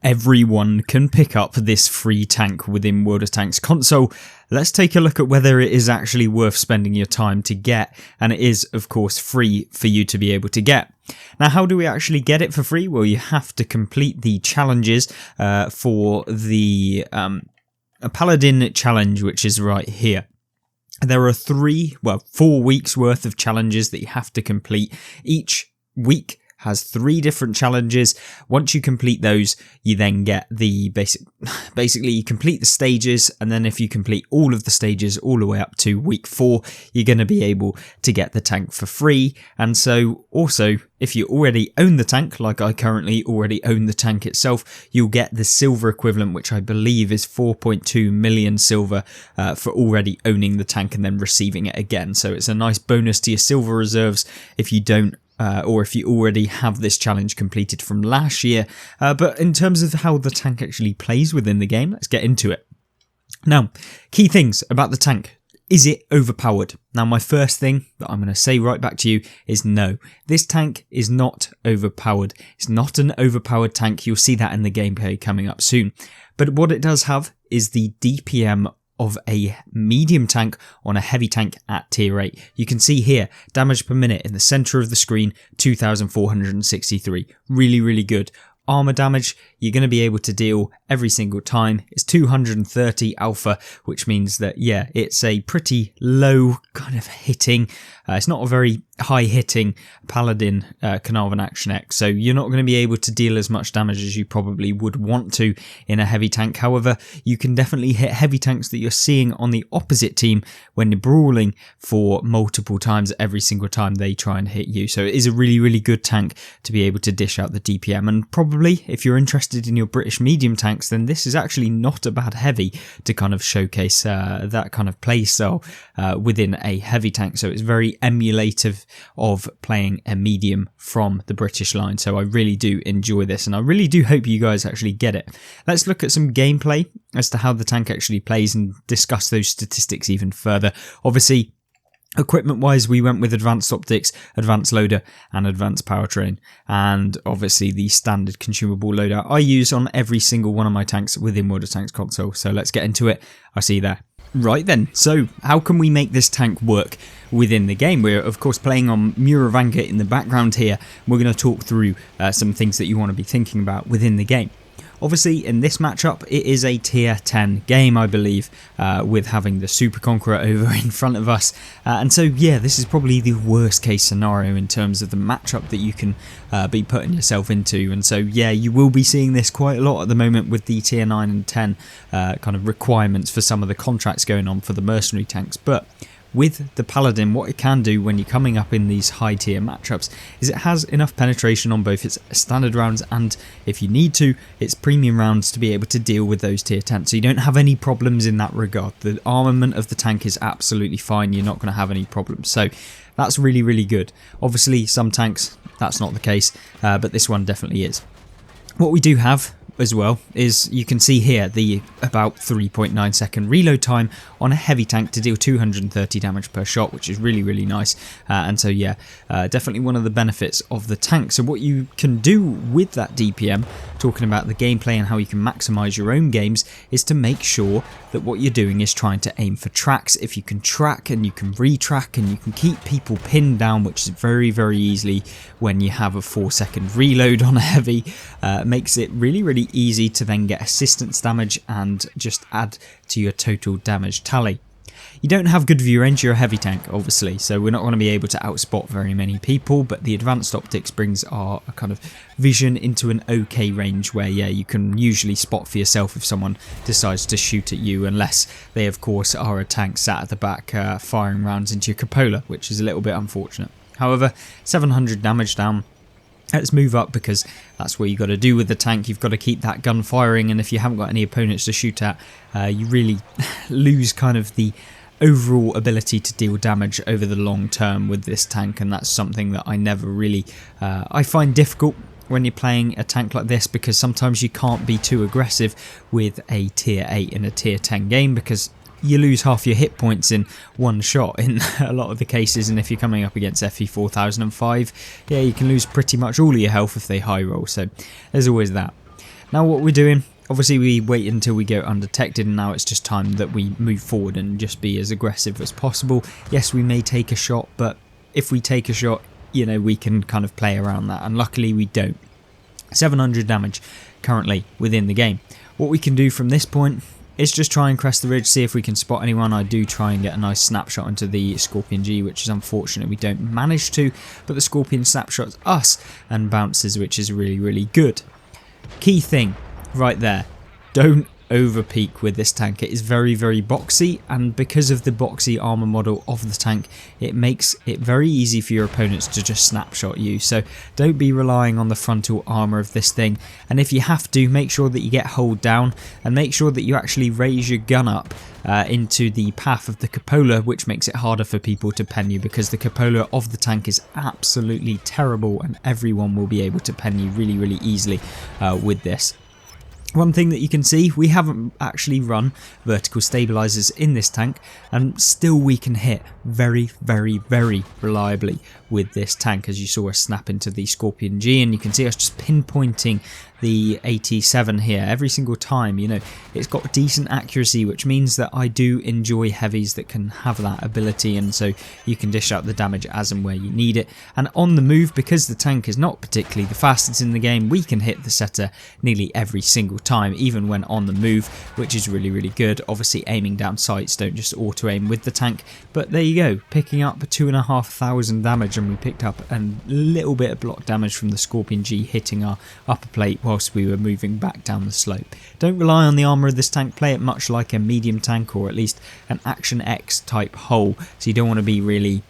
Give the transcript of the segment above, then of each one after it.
everyone can pick up this free tank within World of Tanks console. Let's take a look at whether it is actually worth spending your time to get, and it is of course free for you to be able to get. Now, how do we actually get it for free? Well, you have to complete the challenges for the Paladin challenge, which is right here. There are 4 weeks worth of challenges that you have to complete. Each week has 3 different challenges. Once you complete those, you then get the basically you complete the stages, and then if you complete all of the stages all the way up to week 4, you're going to be able to get the tank for free. And so also, if you already own the tank, like I currently already own the tank itself, you'll get the silver equivalent, which I believe is 4.2 million silver for already owning the tank and then receiving it again. So it's a nice bonus to your silver reserves if you don't or if you already have this challenge completed from last year. But in terms of how the tank actually plays within the game, let's get into it. Now, key things about the tank. Is it overpowered? Now, my first thing that I'm going to say right back to you is no. This tank is not overpowered. It's not an overpowered tank. You'll see that in the gameplay coming up soon. But what it does have is the DPM of a medium tank on a heavy tank at tier 8. You can see here, damage per minute in the center of the screen, 2,463. Really, really good. Armor damage, you're going to be able to deal every single time. It's 230 alpha, which means that, yeah, it's a pretty low kind of hitting. It's not a very high hitting Paladin Carnarvon Action X, so you're not going to be able to deal as much damage as you probably would want to in a heavy tank. However, you can definitely hit heavy tanks that you're seeing on the opposite team when you're brawling for multiple times every single time they try and hit you. So it is a really, really good tank to be able to dish out the DPM, and probably if you're interested in your British medium tanks, then this is actually not a bad heavy to kind of showcase that kind of play style within a heavy tank. So it's very emulative of playing a medium from the British line. So I really do enjoy this, and I really do hope you guys actually get it. Let's look at some gameplay as to how the tank actually plays and discuss those statistics even further. Obviously, equipment wise, we went with advanced optics, advanced loader and advanced powertrain, and obviously the standard consumable loadout I use on every single one of my tanks within World of Tanks console. So let's get into it. I'll see you there. Right then, so how can we make this tank work within the game? We're of course playing on Muravanga in the background here. We're going to talk through some things that you want to be thinking about within the game. Obviously, in this matchup, it is a tier 10 game, I believe, with having the Super Conqueror over in front of us. And so, yeah, this is probably the worst case scenario in terms of the matchup that you can be putting yourself into. And so, yeah, you will be seeing this quite a lot at the moment with the tier 9 and 10 kind of requirements for some of the contracts going on for the mercenary tanks. But with the Paladin, what it can do when you're coming up in these high tier matchups is it has enough penetration on both its standard rounds and, if you need to, its premium rounds to be able to deal with those tier 10. So you don't have any problems in that regard. The armament of the tank is absolutely fine. You're not going to have any problems. So that's really, really good. Obviously, some tanks, that's not the case, but this one definitely is. What we do have as well is, you can see here, the about 3.9 second reload time on a heavy tank to deal 230 damage per shot, which is really, really nice. And so yeah, definitely one of the benefits of the tank. So what you can do with that DPM, talking about the gameplay and how you can maximize your own games, is to make sure that what you're doing is trying to aim for tracks. If you can track and you can retrack and you can keep people pinned down, which is very, very easily when you have a 4-second reload on a heavy, makes it really, really easy to then get assistance damage and just add to your total damage tally. You don't have good view range, you're a heavy tank obviously, so we're not going to be able to outspot very many people, but the advanced optics brings our kind of vision into an okay range where, yeah, you can usually spot for yourself if someone decides to shoot at you, unless they of course are a tank sat at the back firing rounds into your cupola, which is a little bit unfortunate. However, 700 damage down. Let's move up, because that's what you've got to do with the tank. You've got to keep that gun firing, and if you haven't got any opponents to shoot at, you really lose kind of the overall ability to deal damage over the long term with this tank, and that's something that I never really I find difficult when you're playing a tank like this, because sometimes you can't be too aggressive with a tier 8 in a tier 10 game, because you lose half your hit points in one shot in a lot of the cases, and if you're coming up against FE 4005, yeah, you can lose pretty much all of your health if they high roll, so there's always that. Now what we're doing, obviously we wait until we go undetected, and now it's just time that we move forward and just be as aggressive as possible. Yes, we may take a shot, but if we take a shot, you know, we can kind of play around that, and luckily we don't. 700 damage currently within the game. What we can do from this point is just try and crest the ridge, see if we can spot anyone. I do try and get a nice snapshot into the Scorpion G, which is unfortunate we don't manage to, but the Scorpion snapshots us and bounces, which is really, really good. Key thing right there, don't over peak with this tank. It is very, very boxy, and because of the boxy armor model of the tank, it makes it very easy for your opponents to just snapshot you. So don't be relying on the frontal armor of this thing, and if you have to, make sure that you get hold down and make sure that you actually raise your gun up into the path of the cupola, which makes it harder for people to pen you, because the cupola of the tank is absolutely terrible and everyone will be able to pen you really, really easily with this. One thing that you can see, we haven't actually run vertical stabilizers in this tank, and still we can hit very, very, very reliably with this tank, as you saw us snap into the Scorpion G, and you can see us just pinpointing the 87 here every single time. You know, it's got decent accuracy, which means that I do enjoy heavies that can have that ability, and so you can dish out the damage as and where you need it. And on the move, because the tank is not particularly the fastest in the game, we can hit the setter nearly every single time, even when on the move, which is really, really good. Obviously aiming down sights don't just auto aim with the tank, but there you go, picking up 2,500 damage, and we picked up a little bit of block damage from the Scorpion G hitting our upper plate whilst we were moving back down the slope. Don't rely on the armour of this tank, play it much like a medium tank, or at least an Action X type hull, so you don't want to be really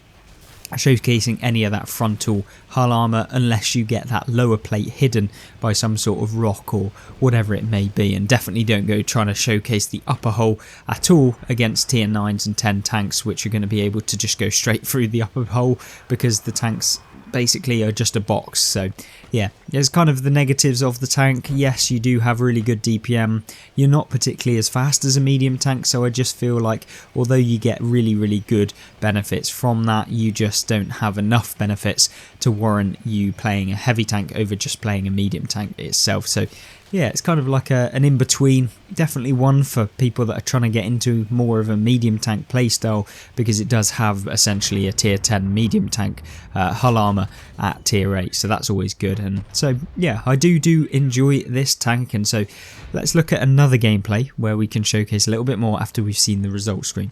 showcasing any of that frontal hull armour unless you get that lower plate hidden by some sort of rock or whatever it may be, and definitely don't go trying to showcase the upper hull at all against tier 9s and 10 tanks, which are going to be able to just go straight through the upper hull, because the tanks basically are just a box. So yeah, there's kind of the negatives of the tank. Yes, you do have really good DPM, you're not particularly as fast as a medium tank, so I just feel like although you get really, really good benefits from that, you just don't have enough benefits to warrant you playing a heavy tank over just playing a medium tank itself. So yeah, it's kind of like an in-between, definitely one for people that are trying to get into more of a medium tank playstyle, because it does have essentially a tier 10 medium tank hull armor at tier 8, so that's always good. And so yeah, I do enjoy this tank, and so let's look at another gameplay where we can showcase a little bit more after we've seen the results screen.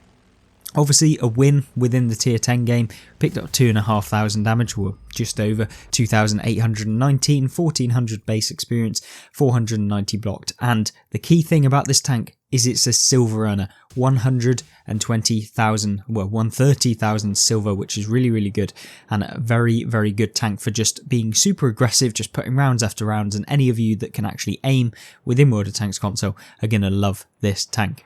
Obviously a win within the tier 10 game, picked up 2,500 damage, or just over 2,819, 1,400 base experience, 490 blocked, and the key thing about this tank is it's a silver earner, 120,000, well 130,000 silver, which is really, really good, and a very, very good tank for just being super aggressive, just putting rounds after rounds, and any of you that can actually aim within World of Tanks console are going to love this tank.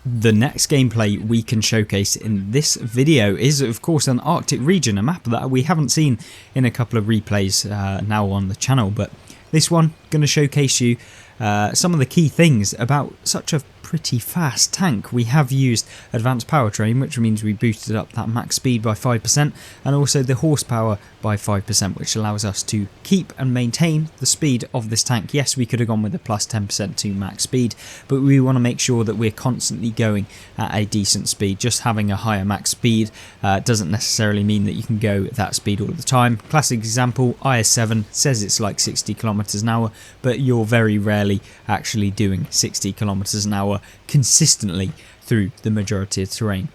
The next gameplay we can showcase in this video is of course an Arctic region, a map that we haven't seen in a couple of replays now on the channel, but this one going to showcase you some of the key things about such a pretty fast tank. We have used advanced powertrain, which means we boosted up that max speed by 5%, and also the horsepower by 5%, which allows us to keep and maintain the speed of this tank. Yes, we could have gone with a plus 10% to max speed, but we want to make sure that we're constantly going at a decent speed. Just having a higher max speed doesn't necessarily mean that you can go at that speed all the time. Classic example, IS-7 says it's like 60 kilometers an hour, but you're very rarely actually doing 60 kilometers an hour consistently through the majority of terrain.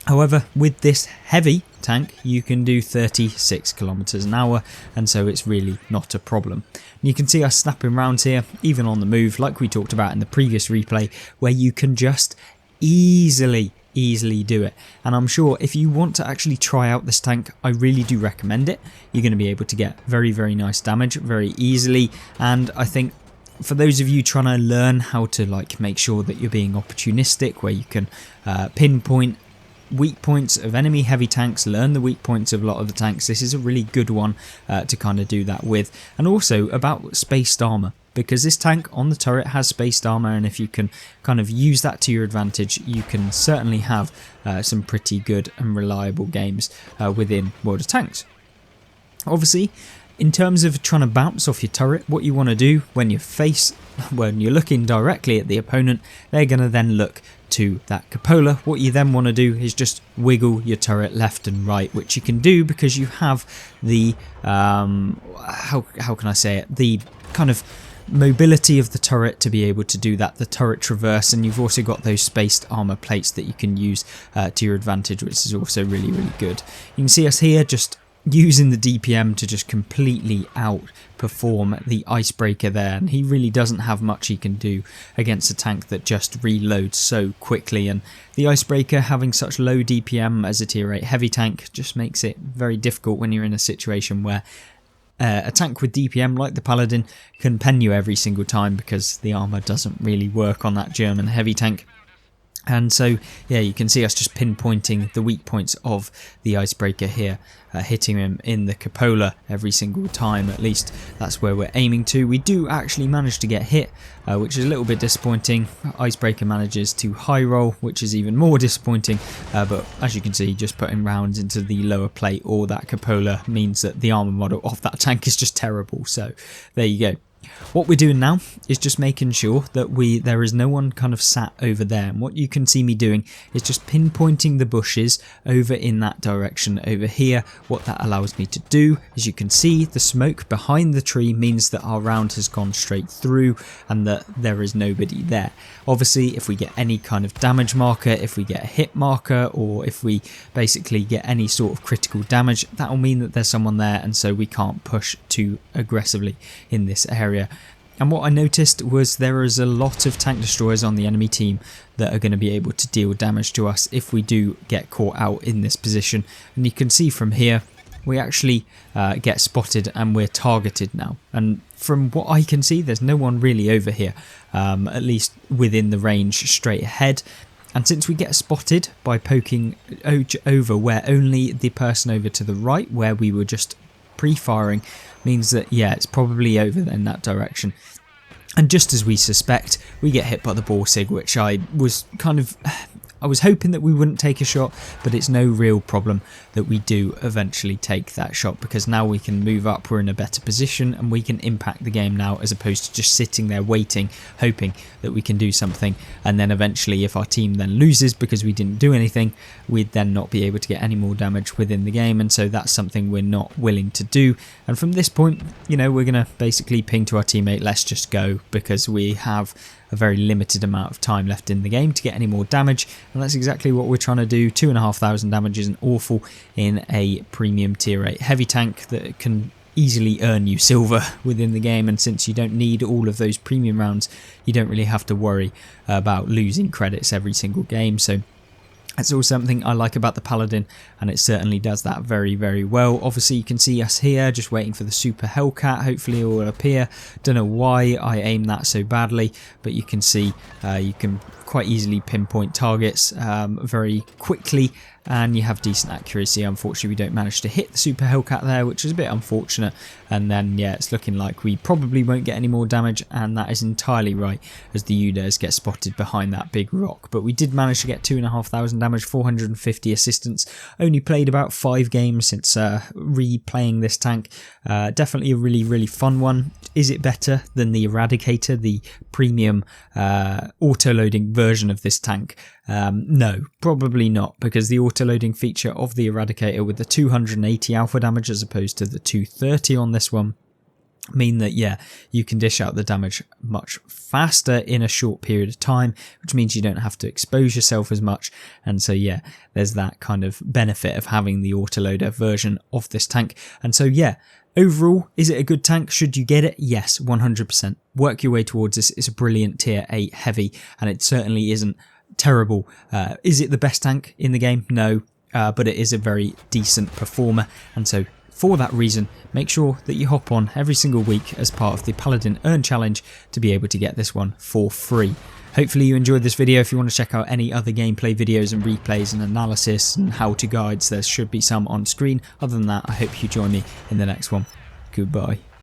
However, with this heavy tank you can do 36 kilometers an hour, and so it's really not a problem. And you can see us snapping rounds here, even on the move, like we talked about in the previous replay, where you can just easily do it. And I'm sure if you want to actually try out this tank, I really do recommend it. You're going to be able to get very, very nice damage very easily, and I think for those of you trying to learn how to like make sure that you're being opportunistic, where you can pinpoint weak points of enemy heavy tanks, learn the weak points of a lot of the tanks, this is a really good one to kind of do that with. And also about spaced armor, because this tank on the turret has spaced armor, and if you can kind of use that to your advantage, you can certainly have some pretty good and reliable games within World of Tanks. Obviously, In terms of trying to bounce off your turret, what you want to do when you're looking directly at the opponent, they're going to then look to that cupola. What you then want to do is just wiggle your turret left and right, which you can do because you have the how can I say it, the kind of mobility of the turret to be able to do that, the turret traverse, and you've also got those spaced armor plates that you can use to your advantage, which is also really good. You can see us here just using the DPM to just completely outperform the Icebreaker there, and he really doesn't have much he can do against a tank that just reloads so quickly, and the Icebreaker having such low DPM as a tier 8 heavy tank just makes it very difficult when you're in a situation where a tank with DPM like the Paladin can pen you every single time because the armor doesn't really work on that German heavy tank. And so, yeah, you can see us just pinpointing the weak points of the Icebreaker here, hitting him in the cupola every single time. At least that's where we're aiming to. We do actually manage to get hit, which is a little bit disappointing. Icebreaker manages to high roll, which is even more disappointing. But as you can see, just putting rounds into the lower plate or that cupola means that the armor model of that tank is just terrible. So there you go. What we're doing now is just making sure that there is no one kind of sat over there, and what you can see me doing is just pinpointing the bushes over in that direction over here. What that allows me to do, as you can see, the smoke behind the tree means that our round has gone straight through and that there is nobody there. Obviously, if we get any kind of damage marker, if we get a hit marker, or if we basically get any sort of critical damage, that will mean that there's someone there, and so we can't push too aggressively in this area. And what I noticed was there is a lot of tank destroyers on the enemy team that are going to be able to deal damage to us if we do get caught out in this position. And you can see from here, we actually get spotted and we're targeted now. And from what I can see, there's no one really over here, at least within the range straight ahead. And since we get spotted by poking over where only the person over to the right, where we were just pre-firing, means that, yeah, it's probably over in that direction. And just as we suspect, we get hit by the Borsig, which I was hoping that we wouldn't take a shot, but it's no real problem that we do eventually take that shot, because now we can move up, we're in a better position, and we can impact the game now, as opposed to just sitting there waiting, hoping that we can do something, and then eventually if our team then loses because we didn't do anything, we'd then not be able to get any more damage within the game, and so that's something we're not willing to do. And from this point, you know, we're going to basically ping to our teammate, let's just go, because we have a very limited amount of time left in the game to get any more damage, and that's exactly what we're trying to do. 2,500 damage isn't awful in a premium tier 8 heavy tank that can easily earn you silver within the game, and since you don't need all of those premium rounds, you don't really have to worry about losing credits every single game. So that's all something I like about the Paladin, and it certainly does that very well. Obviously you can see us here just waiting for the super Hellcat, hopefully it will appear. Don't know why I aimed that so badly, but you can see you can quite easily pinpoint targets very quickly, and you have decent accuracy. Unfortunately we don't manage to hit the super Hellcat there, which is a bit unfortunate, and then yeah, it's looking like we probably won't get any more damage, and that is entirely right, as the Udes get spotted behind that big rock. But we did manage to get 2,500 damage, 450 assistance. Only played about 5 games since replaying this tank. Definitely a really fun one. Is it better than the Eradicator, the premium auto-loading version of this tank? No, probably not, because the auto-loading feature of the Eradicator with the 280 alpha damage as opposed to the 230 on this one mean that, yeah, you can dish out the damage much faster in a short period of time, which means you don't have to expose yourself as much. And so, yeah, there's that kind of benefit of having the autoloader version of this tank. And so, yeah, overall, is it a good tank? Should you get it? Yes, 100%. Work your way towards this. It's a brilliant tier 8 heavy, and it certainly isn't terrible. Is it the best tank in the game? No, but it is a very decent performer, and so for that reason, make sure that you hop on every single week as part of the Paladin Earn Challenge to be able to get this one for free. Hopefully you enjoyed this video. If you want to check out any other gameplay videos and replays and analysis and how-to guides, there should be some on screen. Other than that, I hope you join me in the next one. Goodbye.